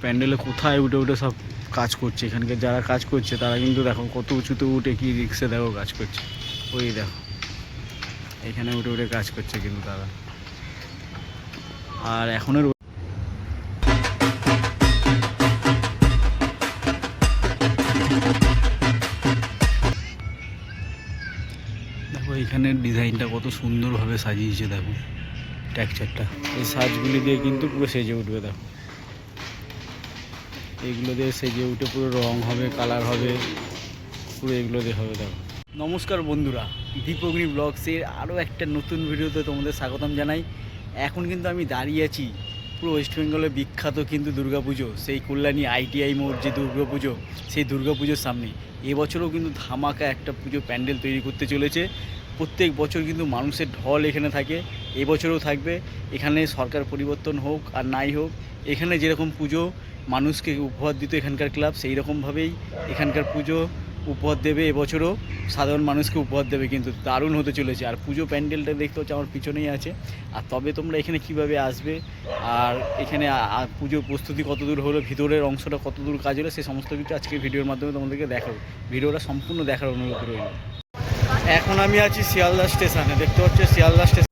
প্যান্ডেলে কোথায় উঠে উঠে সব কাজ করছে। এখানকার যারা কাজ করছে তারা কিন্তু দেখো কত উঁচুতে উঠে কি রিক্সে দেখো কাজ করছে। ওই দেখো এখানে উঠে উঠে কাজ করছে কিন্তু তারা। আর এখনের দেখো এখানের ডিজাইনটা কত সুন্দরভাবে সাজিয়েছে। দেখো টেক্সচারটা, এই সাজগুলি দিয়ে কিন্তু পুরো সেজে উঠবে। দেখো এইগুলো দিয়ে সেজে উঠে পুরো রং হবে, কালার হবে, পুরো এগুলো দিয়ে হবে। দেখো নমস্কার বন্ধুরা, দীপগ্নি ব্লগসের আরও একটা নতুন ভিডিওতে তোমাদের স্বাগতম জানাই। এখন কিন্তু আমি দাঁড়িয়ে আছি পুরো ওয়েস্ট বেঙ্গলের বিখ্যাত কিন্তু দুর্গাপুজো, সেই কল্যাণী আইটিআই মোড় যে দুর্গাপুজো, সেই দুর্গাপুজোর সামনে এবছরও কিন্তু ধামাকা একটা পুজো প্যান্ডেল তৈরি করতে চলেছে। প্রত্যেক বছর কিন্তু মানুষের ঢল এখানে থাকে, এবছরও থাকবে। এখানে সরকার পরিবর্তন হোক আর নাই হোক, এখানে যেরকম পুজো মানুষকে উপহার দিত এখানকার ক্লাব, সেই রকমভাবেই এখানকার পুজো উপহার দেবে। এবছরও সাধারণ মানুষকে উপহার দেবে, কিন্তু দারুণ হতে চলেছে। আর পুজো প্যান্ডেলটা দেখতে হচ্ছে আমার পিছনেই আছে। আর তবে তোমরা এখানে কিভাবে আসবে, আর এখানে পুজোর প্রস্তুতি কত দূর হলো, ভিতরের অংশটা কত দূর কাজ হলো, সে সমস্ত কিছু আজকে ভিডিওর মাধ্যমে তোমাদেরকে দেখাবো। ভিডিওটা সম্পূর্ণ দেখার অনুরোধ রইল। এখন আমি আছি শিয়ালদা স্টেশনে, দেখতে হচ্ছে শিয়ালদা স্টেশন।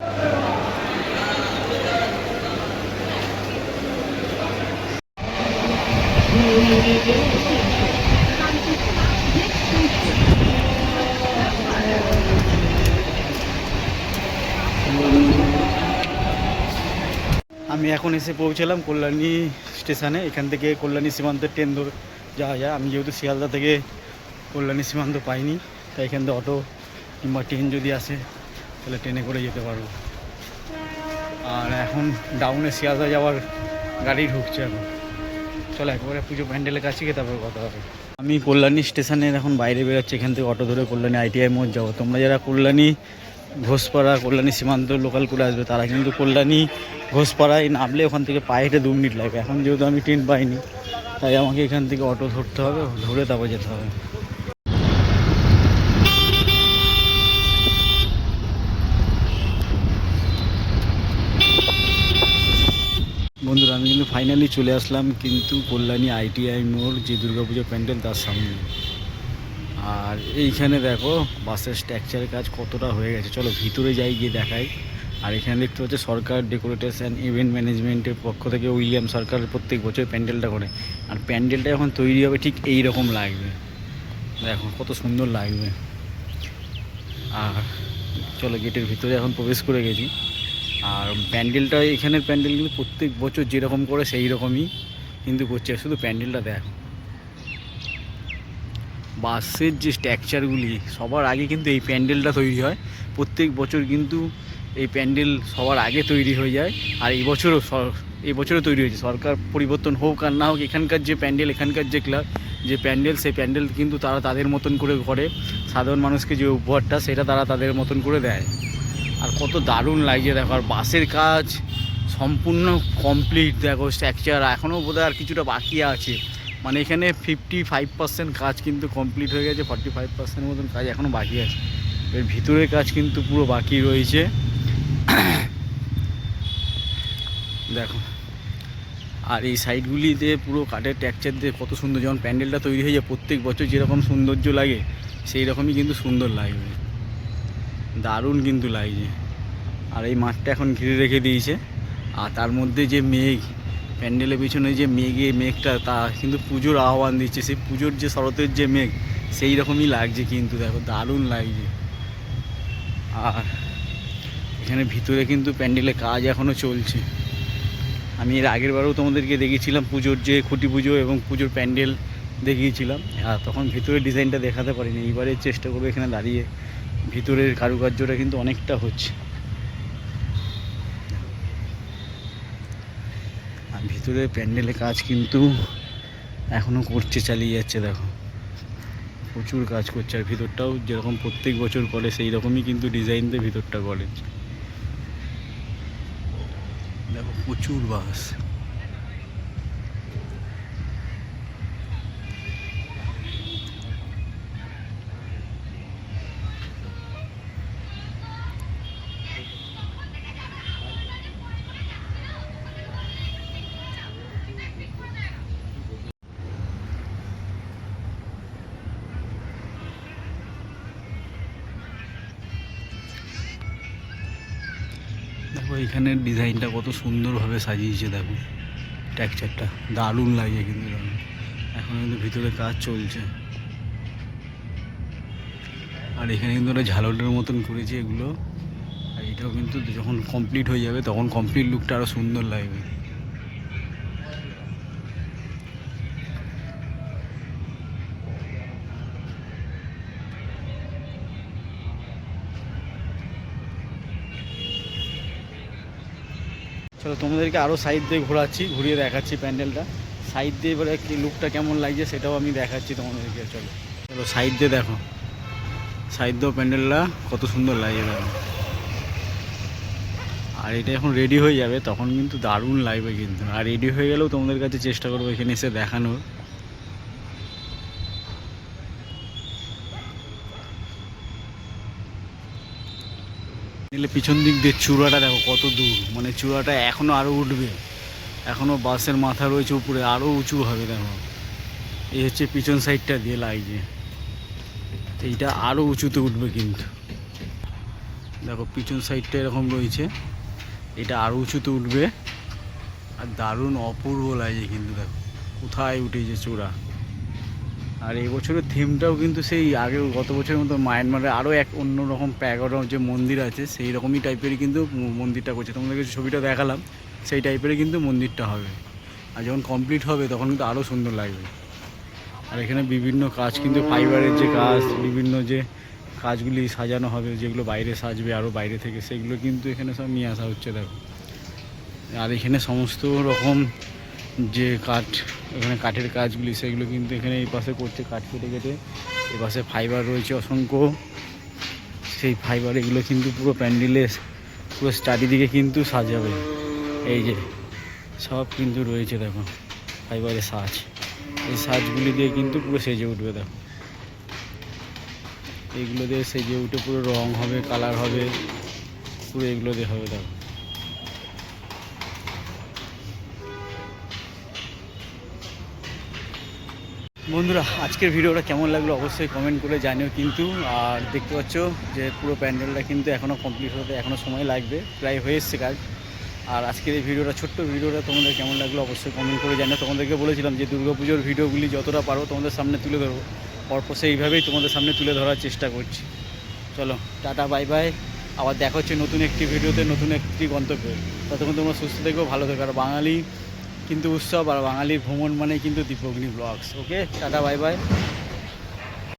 আমি এখন এসে পৌঁছালাম কল্যাণী স্টেশনে। এখান থেকে কল্যাণী সীমান্তের ট্রেন ধরে যাওয়া যায়। আমি যেহেতু শিয়ালদা থেকে কল্যাণী সীমান্ত পাইনি, তাই এখান থেকে অটো কিংবা ট্রেন যদি আসে তাহলে ট্রেনে করে যেতে পারবো। আর এখন ডাউনে শিয়ালদা যাওয়ার গাড়ি ঢুকছে। এখন চলো একবারে পুজো প্যান্ডেলের কাছে গিয়ে তারপরে কথা হবে। আমি কল্যাণী স্টেশনের এখন বাইরে বেরোচ্ছি, এখান থেকে অটো ধরে কল্যাণী আইটিআই মোড় যাবো। তোমরা যারা কল্যাণী ঘোষপাড়া কল্যাণী সীমান্ত লোকাল করে আসবে তারা কিন্তু কল্যাণী ঘোষপাড়ায় নামলে ওখান থেকে পায়ে হেঁটে 2 মিনিট লাগবে। এখন যেহেতু আমি ট্রেন পাইনি, তাই আমাকে এখান থেকে অটো ধরতে হবে, ধরে তারপর যেতে হবে। বন্ধুরা আমি কিন্তু ফাইনালি চলে আসলাম কিন্তু কল্যাণী আইটিআই মোড় যে দুর্গাপুজো প্যান্ডেল তার সামনে। আর এইখানে দেখো বাসের স্ট্রাকচারের কাজ কতটা হয়ে গেছে, চলো ভিতরে যাই গিয়ে দেখাই। আর এখানে দেখতে হচ্ছে সরকার ডেকোরেটরস অ্যান্ড ইভেন্ট ম্যানেজমেন্টের পক্ষ থেকে উইলিয়াম সরকার প্রত্যেক বছর প্যান্ডেলটা করে। আর প্যান্ডেলটা যখন তৈরি হবে ঠিক এই রকম লাগবে, দেখো কত সুন্দর লাগবে। আর চলো গেটের ভিতরে এখন প্রবেশ করে গেছি। আর প্যান্ডেলটা এখানের প্যান্ডেল কিন্তু প্রত্যেক বছর যেরকম করে সেই রকমই কিন্তু করছে। শুধু প্যান্ডেলটা দেখো, বাসের যে স্ট্রাকচারগুলি সবার আগে কিন্তু এই প্যান্ডেলটা তৈরি হয়। প্রত্যেক বছর কিন্তু এই প্যান্ডেল সবার আগে তৈরি হয়ে যায়। আর এবছরও তৈরি হয়েছে। সরকার পরিবর্তন হোক আর না হোক, এখানকার যে প্যান্ডেল, এখানকার যে ক্লাব যে প্যান্ডেল, সেই প্যান্ডেল কিন্তু তারা তাদের মতন করে করে। সাধারণ মানুষকে যে উপহারটা সেটা তারা তাদের মতন করে দেয়। আর কত দারুণ লাগছে দেখো। আর বাসের কাজ সম্পূর্ণ কমপ্লিট, দেখো স্ট্রাকচার এখনও বোধহয় আর কিছুটা বাকি আছে। মানে এখানে 55% কাজ কিন্তু কমপ্লিট হয়ে গেছে, 45% মতন কাজ এখনও বাকি আছে। এর ভিতরের কাজ কিন্তু পুরো বাকি রয়েছে। দেখো আর এই সাইডগুলিতে পুরো কাঠের টেক্সচার দিয়ে কত সুন্দর, যেমন প্যান্ডেলটা তৈরি হয়ে যায় প্রত্যেক বছর যেরকম সৌন্দর্য লাগে সেই রকমই কিন্তু সুন্দর লাগবে, দারুণ কিন্তু লাগছে। আর এই মাঠটা এখন ঘিরে রেখে দিয়েছে। আর তার মধ্যে যে মেঘ, প্যান্ডেলের পিছনে যে মেঘটা তা কিন্তু পুজোর আহ্বান দিচ্ছে। সেই পুজোর যে শরতের যে মেঘ সেই রকমই লাগছে কিন্তু, দেখো দারুণ লাগছে। আর এখানে ভিতরে কিন্তু প্যান্ডেলের কাজ এখনও চলছে। আমি এর আগের বারেও তোমাদেরকে দেখিয়েছিলাম পুজোর যে খুঁটি পুজো এবং পুজোর প্যান্ডেল দেখিয়েছিলাম, আর তখন ভিতরের ডিজাইনটা দেখাতে পারিনি। এইবারে চেষ্টা করবো এখানে দাঁড়িয়ে। ভিতরের কারুকার্যটা কিন্তু অনেকটা হচ্ছে। আর ভিতরে প্যান্ডেলের কাজ কিন্তু এখনও করছে, চালিয়ে যাচ্ছে। দেখো প্রচুর কাজ করছে। আর ভিতরটাও যেরকম প্রত্যেক বছর করে সেই রকমই কিন্তু ডিজাইন দিয়ে ভিতরটা করে। দেখো প্রচুর বাস। এখানের ডিজাইনটা কত সুন্দরভাবে সাজিয়েছে, দেখো টেক্সচারটা দারুণ লাগে কিন্তু দারুণ। এখন কিন্তু ভিতরে কাজ চলছে, আর এখানে কিন্তু ওরা ঝালরের মতন করেছে এগুলো। আর এটাও কিন্তু যখন কমপ্লিট হয়ে যাবে তখন কমপ্লিট লুকটা আরও সুন্দর লাগবে। চলো তোমাদেরকে আরও সাইড দিয়ে ঘুরিয়ে দেখাচ্ছি প্যান্ডেলটা। সাইড দিয়ে এবারে কি লুকটা কেমন লাগছে সেটাও আমি দেখাচ্ছি তোমাদেরকে। চলো চলো সাইড দিয়ে দেখো, সাইড দিয়েও প্যান্ডেলটা কত সুন্দর লাগে দেখো। আর এটা এখন রেডি হয়ে যাবে তখন কিন্তু দারুণ লাগবে কিন্তু। আর রেডি হয়ে গেলেও তোমাদের কাছে চেষ্টা করবো এখানে এসে দেখানোর। নিলে পিছন দিক দিয়ে চূড়াটা দেখো কত দূর, মানে চূড়াটা এখনও আরও উঠবে, এখনও বাসের মাথা রয়েছে উপরে, আরও উঁচু হবে দেখো। এই হচ্ছে পিছন সাইডটা দিয়ে লাগছে, এইটা আরও উঁচুতে উঠবে কিন্তু। দেখো পিছন সাইডটা এরকম রয়েছে, এটা আরও উঁচুতে উঠবে আর দারুণ অপূর্ব লাগছে কিন্তু। দেখো কোথায় উঠেছে চূড়া। আর এই বছরের থিমটাও কিন্তু সেই আগে গত বছরের মতো মায়ানমারে আরও এক অন্যরকম প্যাগোডা যে মন্দির আছে সেই রকমই টাইপেরই কিন্তু মন্দিরটা করছে। তোমাদেরকে ছবিটা দেখালাম সেই টাইপেরই কিন্তু মন্দিরটা হবে। আর যখন কমপ্লিট হবে তখন কিন্তু আরও সুন্দর লাগবে। আর এখানে বিভিন্ন কাজ কিন্তু ফাইবারের যে কাজ, বিভিন্ন যে কাজগুলি সাজানো হবে, যেগুলো বাইরে সাজবে আরও বাইরে থেকে, সেগুলো কিন্তু এখানে সব নিয়ে আসা হচ্ছে দেখো। আর এখানে সমস্ত রকম যে কাঠ, এখানে কাঠের কাজগুলি সেগুলো কিন্তু এখানে এই পাশে করছে, কাঠ কেটে কেটে। এই পাশে ফাইবার রয়েছে অসংখ্য, সেই ফাইবার এগুলো কিন্তু পুরো প্যান্ডেলে পুরো চারিদিকে কিন্তু সাজাবে। এই যে সব কিন্তু রয়েছে দেখো ফাইবারের সাজ, এই সাজগুলি দিয়ে কিন্তু পুরো সেজে উঠবে দেখো। এইগুলো দিয়ে সেজে উঠে পুরো রং হবে, কালার হবে, পুরো এগুলো দিয়ে হবে দেখো। বন্ধুরা আজকের ভিডিওটা কেমন লাগলো অবশ্যই কমেন্ট করে জানিও কিন্তু। আর দেখতে পাচ্ছ যে পুরো প্যান্ডেলটা কিন্তু এখনও কমপ্লিট হতে এখনও সময় লাগবে, প্রায় হয়ে এসছে কাজ। আর আজকের এই ভিডিওটা, ছোট্ট ভিডিওটা তোমাদের কেমন লাগলো অবশ্যই কমেন্ট করে জানিও। তোমাদেরকে বলেছিলাম যে দুর্গাপুজোর ভিডিওগুলি যতটা পারো তোমাদের সামনে তুলে ধরবো, পরপর সেইভাবেই তোমাদের সামনে তুলে ধরার চেষ্টা করছি। চলো টাটা বাই বাই, আবার দেখা হচ্ছে নতুন একটি ভিডিওতে, নতুন একটি গন্তব্যে। ততক্ষণ তোমরা সুস্থ থেকো, ভালো থেকো। আর বাঙালি কিন্তু উৎসব আর বাঙালির ভ্রমণ মানে কিন্তু Dipagni blogs. Okay tata bye by.